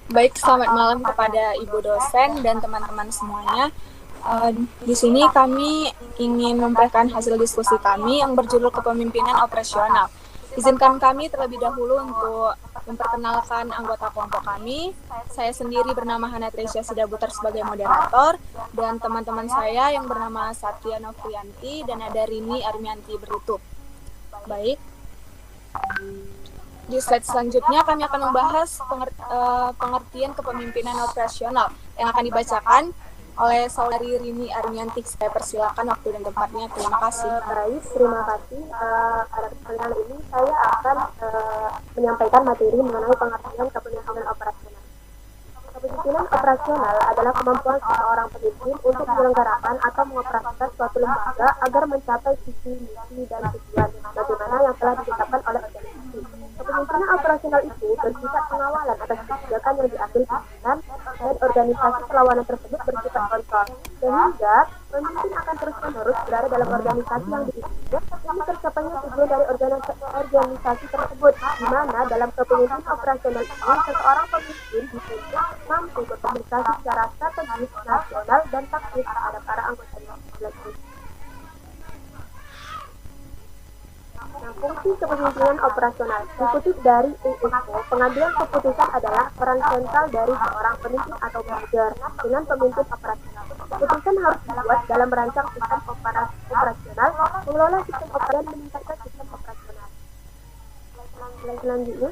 Baik, selamat malam kepada Ibu dosen dan teman-teman semuanya. Di sini kami ingin memberikan hasil diskusi kami yang berjudul Kepemimpinan Operasional. Izinkan kami terlebih dahulu untuk memperkenalkan anggota kelompok kami. Saya sendiri bernama Hana Tresya Sidabutar sebagai moderator, dan teman-teman saya yang bernama Satya Novrianti dan ada Rini Armianti bertutup. Baik, di slide selanjutnya kami akan membahas pengertian kepemimpinan operasional yang akan dibacakan oleh saudari Rini Armianti. Saya persilakan waktu dan tempatnya. Terima kasih. Baik, terima kasih. Pada kesempatan ini saya akan menyampaikan materi mengenai pengertian kepemimpinan operasional. Kepemimpinan operasional adalah kemampuan seorang pemimpin untuk menyelenggarakan atau mengoperasikan suatu lembaga agar mencapai visi, misi, dan tujuan bagaimana yang telah ditetapkan oleh organisasi. Kepemimpinan operasional itu bersifat pengawalan atas kebijakan yang diambil pimpinan dan organisasi perlawanan tersebut bersifat kontrol, sehingga pemimpin akan terus-menerus berada dalam organisasi yang dipimpin demi tercapainya tujuan dari organisasi tersebut, di mana dalam kepemimpinan operasional ini seseorang pemimpin dituntut mampu berkomunikasi secara strategis, nasional, dan taktis terhadap para anggotanya. Nah, fungsi kepemimpinan operasional dikutip dari UNESCO, pengambilan keputusan adalah peran sentral dari seorang pemimpin atau manajer dengan pemimpin operasional. Keputusan harus dibuat dalam merancang sistem operasional, mengelola sistem operasi, dan meningkatkan sistem operasional. Selanjutnya,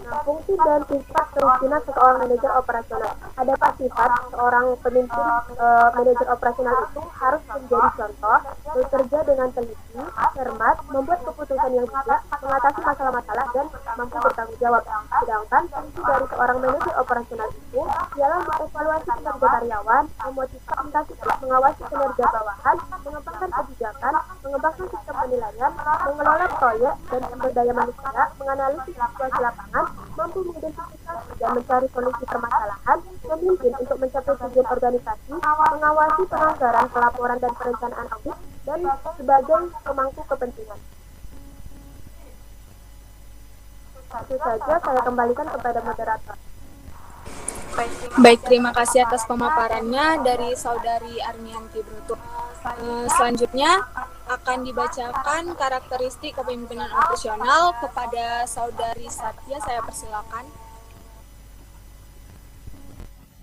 nah, fungsi dan sifat kepemimpinan seorang manajer operasional. Ada sifat seorang pemimpin manajer operasional itu harus menjadi contoh, bekerja dengan teliti, cermat, membuat keputusan yang bijak, mengatasi masalah-masalah, dan mampu bertanggung jawab. Sedangkan fungsi dari seorang manajer operasional itu ialah mengevaluasi kinerja karyawan, memotivasi, mengawasi kinerja bawahan, mengembangkan kebijakan, mengembangkan sistem penilaian, mengelola proyek dan sumber daya manusia, menganalisis situasi lapangan, mampu mengidentifikasi dan mencari solusi permasalahan, memimpin untuk mencapai tujuan organisasi, mengawasi penganggaran, pelaporan, dan perencanaan audit, dan sebagai pemangku kepentingan. Itu saja, saya kembalikan kepada moderator. Baik, terima kasih atas pemaparannya dari saudari Armianti Bruto. Selanjutnya akan dibacakan karakteristik kepemimpinan operasional kepada saudari Satya. Saya persilakan.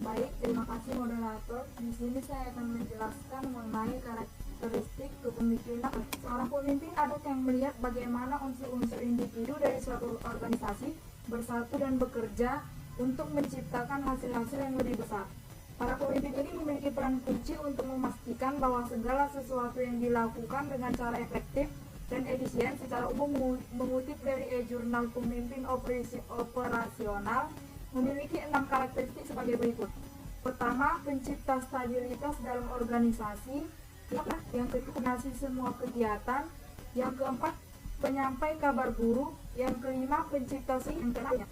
Baik, terima kasih moderator. Di sini saya akan menjelaskan mengenai karakteristik kepemimpinan. Seorang pemimpin adalah yang melihat bagaimana unsur-unsur individu dari suatu organisasi bersatu dan bekerja untuk menciptakan hasil-hasil yang lebih besar. Para pemimpin ini memiliki peran kunci untuk memastikan bahwa segala sesuatu yang dilakukan dengan cara efektif dan efisien. Secara umum, mengutip dari e-jurnal Pemimpin Operasional, memiliki 6 karakteristik sebagai berikut. Pertama, pencipta stabilitas dalam organisasi. Yang kedua, koordinasi semua kegiatan. Yang keempat, penyampai kabar buruk. Yang kelima, pencipta yang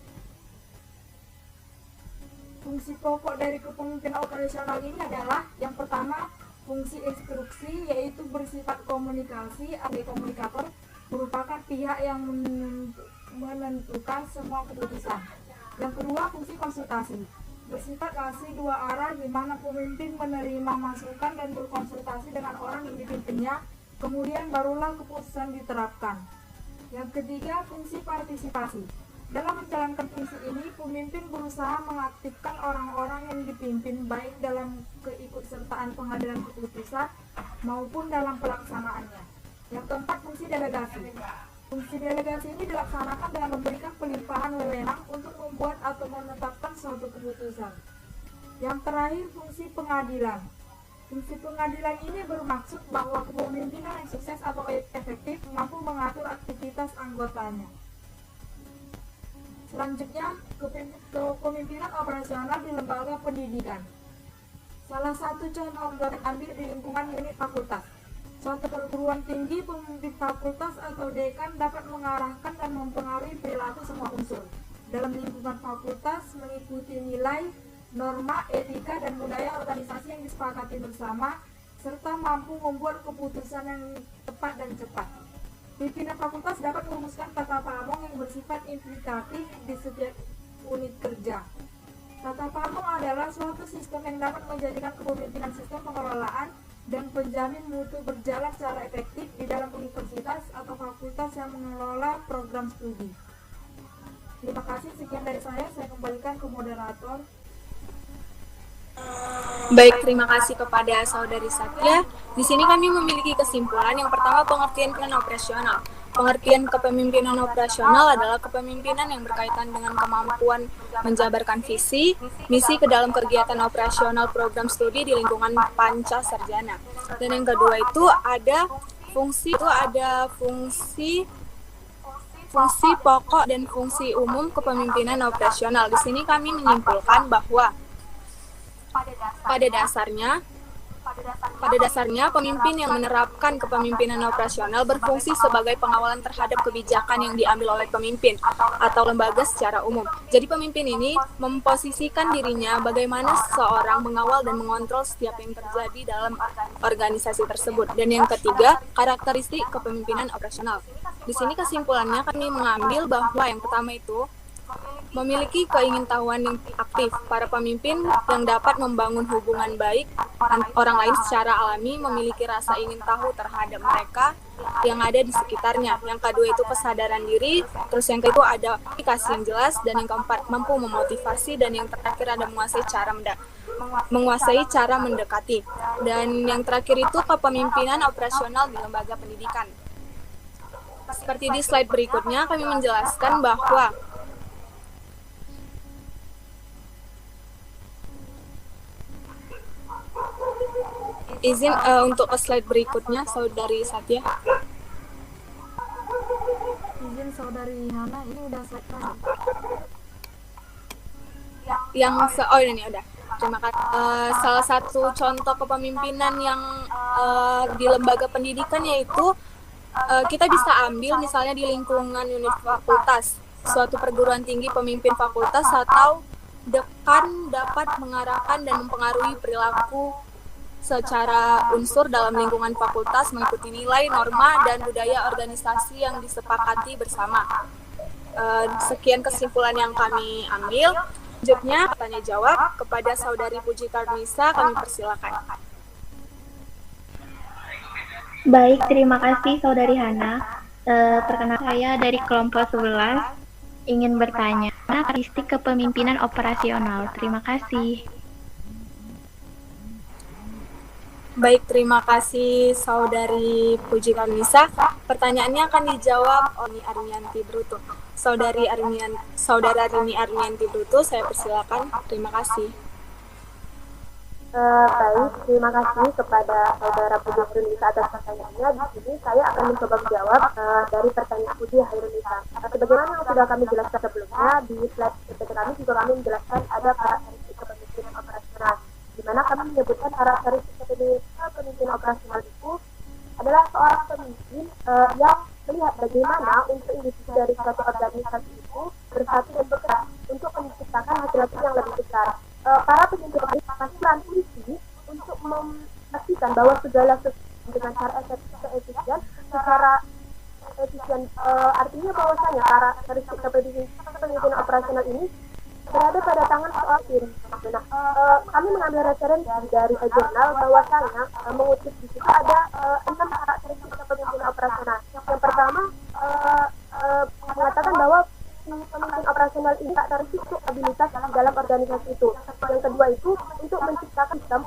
fungsi pokok dari kepemimpinan operasional ini adalah yang pertama, fungsi instruksi, yaitu bersifat komunikasi. Komunikator merupakan pihak yang menentukan semua keputusan. Yang kedua, fungsi konsultasi, bersifat kasih dua arah, di mana pemimpin menerima masukan dan berkonsultasi dengan orang yang dipimpinnya, kemudian barulah keputusan diterapkan. Yang ketiga, fungsi partisipasi. Dalam menjalankan fungsi ini, pemimpin berusaha mengaktifkan orang-orang yang dipimpin baik dalam keikutsertaan pengambilan keputusan maupun dalam pelaksanaannya. Yang keempat, fungsi delegasi. Fungsi delegasi ini dilaksanakan dengan memberikan pelimpahan wewenang untuk membuat atau menetapkan suatu keputusan. Yang terakhir, fungsi pengadilan. Fungsi pengadilan ini bermaksud bahwa kepemimpinan yang sukses atau efektif mampu mengatur aktivitas anggotanya. Selanjutnya, kepemimpinan operasional di lembaga pendidikan. Salah satu contoh ambil di lingkungan unit fakultas. Suatu perguruan tinggi, pemimpin fakultas atau dekan dapat mengarahkan dan mempengaruhi perilaku semua unsur dalam lingkungan fakultas mengikuti nilai, norma, etika, dan budaya organisasi yang disepakati bersama, serta mampu membuat keputusan yang tepat dan cepat. Pimpinan fakultas dapat merumuskan tata pamong yang bersifat implikatif di setiap unit adalah suatu sistem yang dapat menjadikan kepemimpinan sistem pengelolaan dan penjamin mutu berjalan secara efektif di dalam universitas atau fakultas yang mengelola program studi. Terima kasih, sekian dari saya kembalikan ke moderator. Baik, terima kasih kepada Saudari Satya. Di sini kami memiliki kesimpulan. Yang pertama, pengertian kepemimpinan operasional. Pengertian kepemimpinan operasional adalah kepemimpinan yang berkaitan dengan kemampuan menjabarkan visi, misi ke dalam kegiatan operasional program studi di lingkungan panca sarjana. Dan yang kedua itu ada fungsi pokok dan fungsi umum kepemimpinan operasional. Di sini kami menyimpulkan bahwa pada dasarnya pemimpin yang menerapkan kepemimpinan operasional berfungsi sebagai pengawalan terhadap kebijakan yang diambil oleh pemimpin atau lembaga secara umum. Jadi pemimpin ini memposisikan dirinya bagaimana seseorang mengawal dan mengontrol setiap yang terjadi dalam organisasi tersebut. Dan yang ketiga, karakteristik kepemimpinan operasional. Di sini kesimpulannya kami mengambil bahwa yang pertama itu memiliki keingintahuan yang aktif. Para pemimpin yang dapat membangun hubungan baik orang lain secara alami, memiliki rasa ingin tahu terhadap mereka yang ada di sekitarnya. Yang kedua itu kesadaran diri, terus yang kedua ada komunikasi yang jelas, dan yang keempat mampu memotivasi, dan yang terakhir ada menguasai cara mendekati. Dan yang terakhir itu kepemimpinan operasional di lembaga pendidikan. Seperti di slide berikutnya, kami menjelaskan bahwa izin untuk ke slide berikutnya, Saudari Satya. Izin Saudari Hana, ini udah slide kan? Ini udah. Terima kasih. Salah satu contoh kepemimpinan yang di lembaga pendidikan yaitu kita bisa ambil misalnya di lingkungan unit fakultas, suatu perguruan tinggi pemimpin fakultas atau dekan dapat mengarahkan dan mempengaruhi perilaku secara unsur dalam lingkungan fakultas mengikuti nilai, norma, dan budaya organisasi yang disepakati bersama. Sekian kesimpulan yang kami ambil. Selanjutnya, tanya jawab kepada Saudari Puji Karnisa, kami persilakan. Baik, terima kasih Saudari Hana. Perkenalkan saya dari kelompok 11 ingin bertanya, karakteristik kepemimpinan operasional. Terima kasih. Baik, terima kasih Saudari Puji Karnisa. Pertanyaannya akan dijawab oleh Armianti Bruto. Saudara Rini Armianti Bruto, saya persilakan. Terima kasih. Baik, terima kasih kepada Saudara Puji Hairunisa atas pertanyaannya. Di sini saya akan mencoba menjawab dari pertanyaan Puji Hairunisa. Sebagaimana yang sudah kami jelaskan sebelumnya, di slide PPT kami juga kami menjelaskan ada karakteristik kepemimpinan operasional, di mana kami menyebutkan karakteristik kepemimpinan operasional itu adalah seorang pemimpin yang melihat bagaimana untuk individu dari suatu organisasi itu bersatu dan bergerak untuk menciptakan hasil-hasil yang lebih besar. Para pemimpin ini pasti berambisi untuk memastikan bahwa segala sesuatu dengan cara efisien, artinya bahwasanya karakteristik kepemimpinan operasional ini berada pada tangan seorang tim. Nah, kami mengambil referensi dari jurnal bahwasanya mengutip di situ ada 6 karakteristik kepemimpinan operasional. Yang pertama mengatakan bahwa pemimpin operasional ini karakteristik stabilitas dalam organisasi itu. Yang kedua itu untuk menciptakan sistem.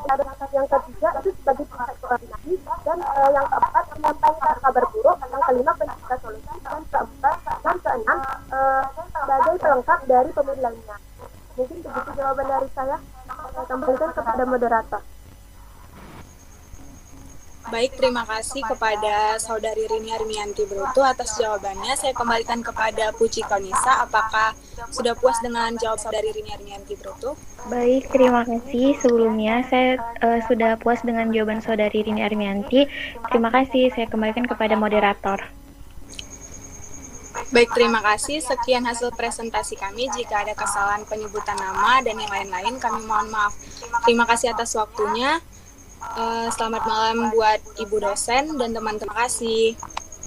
Yang ketiga itu sebagai pusat koordinasi, dan yang keempat menyampaikan kabar buruk. Yang kelima pencipta solusi, dan keempat dan keenam sebagai pelengkap dari pemimpin lainnya. Mungkin begitu jawaban dari saya. Saya kembalikan kepada moderator. Baik, terima kasih kepada Saudari Rini Armianti Bruto atas jawabannya. Saya kembalikan kepada Puji Karnisa. Apakah sudah puas dengan jawab Saudari Rini Armianti Bruto? Baik, terima kasih. Sebelumnya saya sudah puas dengan jawaban Saudari Rini Armianti. Terima kasih. Saya kembalikan kepada moderator. Baik, terima kasih. Sekian hasil presentasi kami. Jika ada kesalahan penyebutan nama dan yang lain-lain, kami mohon maaf. Terima kasih atas waktunya. Selamat malam buat Ibu dosen dan teman-teman. Terima kasih.